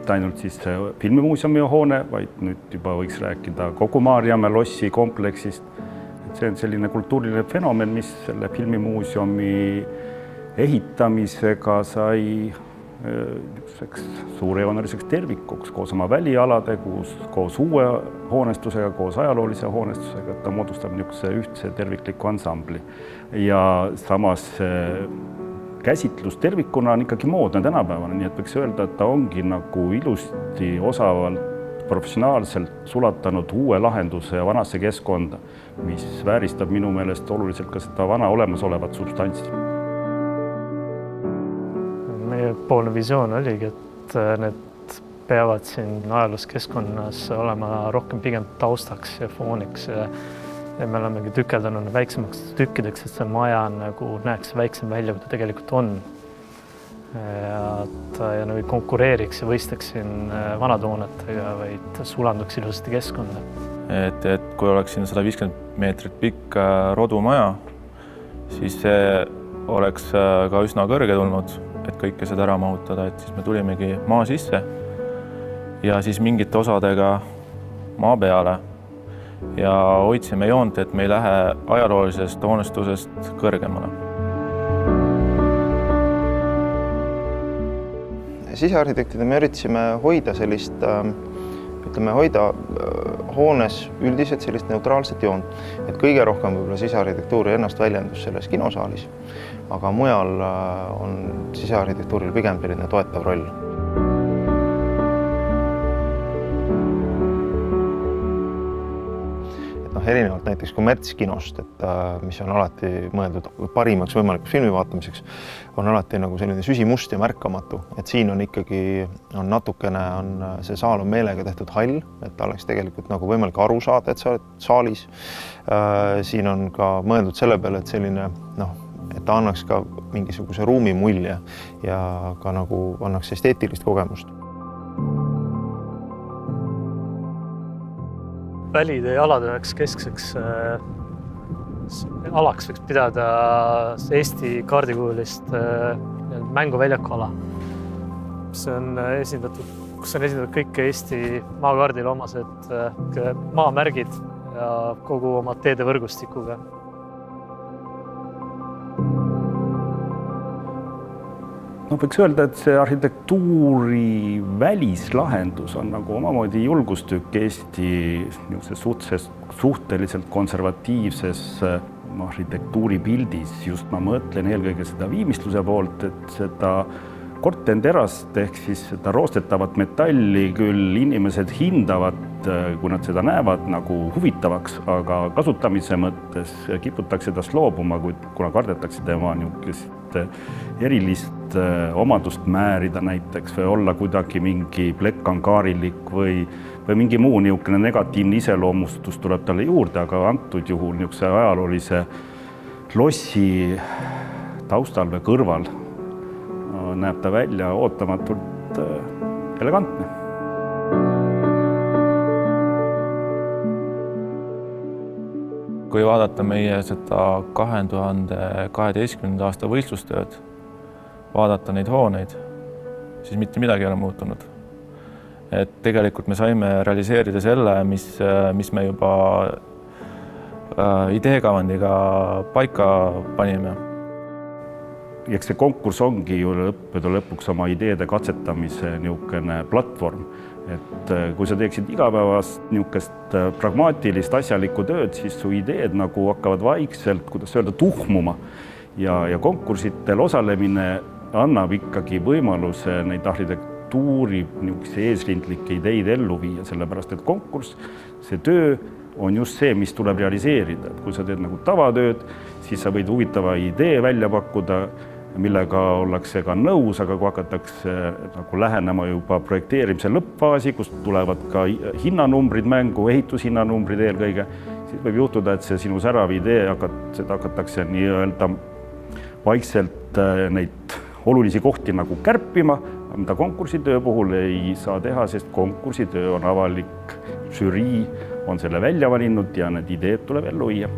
mitte ainult siis filmimuuseumi hoone, vaid nüüd juba võiks rääkida kogu Maarjamäe lossi kompleksist. See on selline kultuuriline fenomen, mis selle filmimuuseumi ehitamisega sai suurejooneliseks tervikuks koos oma välialade, koos uue hoonestusega, koos ajaloolise hoonestusega, ta moodustab niisuguse ühtse tervikliku ansambli. Ja samas käsitlus tervikuna on ikkagi moodne tänapäevane, nii et võiks öelda, et ta ongi nagu ilusti osavalt professionaalselt sulatanud uue lahenduse ja vanasse keskkonda, mis vääristab minu meelest oluliselt ka seda vana olemasolevat substantsi. Meie poolne visioon oligi, et need peavad siin ajaloos keskkonnas olema rohkem pigem taustaks ja fooniks. Ja me olemegi tükeldanud väiksemaks tükkideks, et see maja nagu näeks väiksem välja, kui ta tegelikult on. Ja nagu konkureeriks ja võistaks siin vanatoonetega, vaid sulanduks ilusasti keskkonda. Et kui oleks siin 150 meetrit pikk rodumaja, siis see oleks ka üsna kõrge tulnud, et kõike seda ära mahutada, et siis me tulimegi maa sisse ja siis mingite osadega maa peale ja hoidsime joont, et me ei lähe ajaloolisest hoonestusest kõrgemale. Sisearhitektidena me üritasime hoida sellist, hoida hoones üldiselt sellist neutraalset joont, et kõige rohkem võib-olla sisearhitektuuri ennast väljendus selles kinosaalis, aga mujal on sisearhitektuuril pigem selline toetav roll. Erinevalt näiteks kommertskinost, mis on alati mõeldud parimaks võimalikuks filmi vaatamiseks, on alati nagu selline süsimust ja märkamatu. Et siin on ikkagi natukene see saal on meelega tehtud hall, et ta oleks tegelikult nagu võimalik aru saada, et sa oled saalis. Siin on ka mõeldud selle peale, et selline, et ta annaks ka mingisuguse ruumi mulje ja ka nagu annaks esteetilist kogemust. Välide ja alade üheks keskseks alaks võiks pidada Eesti kaardikuulist mänguväljaku ala. See on esindatud, kus on esindatud kõik Eesti maakaardile omased maamärgid ja kogu oma teede võrgustikuga. Võiks öelda, et see arhitektuuri välislahendus on nagu omamoodi julgustükk Eesti suhteliselt konservatiivses arhitektuuripildis. Just ma mõtlen eelkõige seda viimistluse poolt, et seda kortenterast ehk siis seda roostetavat metalli küll inimesed hindavad, kui nad seda näevad nagu huvitavaks, aga kasutamise mõttes kiputakse tast loobuma, kuna kardetakse tema niisugust erilist omadust määrida näiteks või olla kuidagi mingi plekkankaarilik või mingi muu niisugune negatiivne iseloomustus tuleb talle juurde, aga antud juhul niisuguse ajaloolise lossi taustal või kõrval näeb ta välja ootamatult elegantne. Kui vaadata meie seda 2012. aasta võistlustööd, vaadata neid hooneid, siis mitte midagi ei ole muutunud. Et tegelikult me saime realiseerida selle, mis me juba ideekavandiga paika panime. Eks see konkurss ongi ju lõpuks oma ideede katsetamise niisugune platvorm. Et kui sa teeksid igapäevast niisugust pragmaatilist asjalikku tööd, siis su ideed nagu hakkavad vaikselt, kuidas öelda, tuhmuma. Ja konkursitel osalemine annab ikkagi võimaluse neid arhitektuuri niisuguse eesrindlikke ideid ellu viia, sellepärast et konkurss, see töö on just see, mis tuleb realiseerida. Et kui sa teed nagu tavatööd, siis sa võid huvitava idee välja pakkuda, millega ollakse ka nõus, aga kui hakatakse nagu lähenema juba projekteerimise lõppfaasi, kust tulevad ka hinnanumbrid mängu, ehitushinnanumbrid eelkõige, siis võib juhtuda, et see sinu särav idee hakatakse nii-öelda vaikselt neid olulisi kohti nagu kärpima, mida konkursitöö puhul ei saa teha, sest konkursitöö on avalik, žürii on selle välja valinud ja need ideed tuleb ellu viia.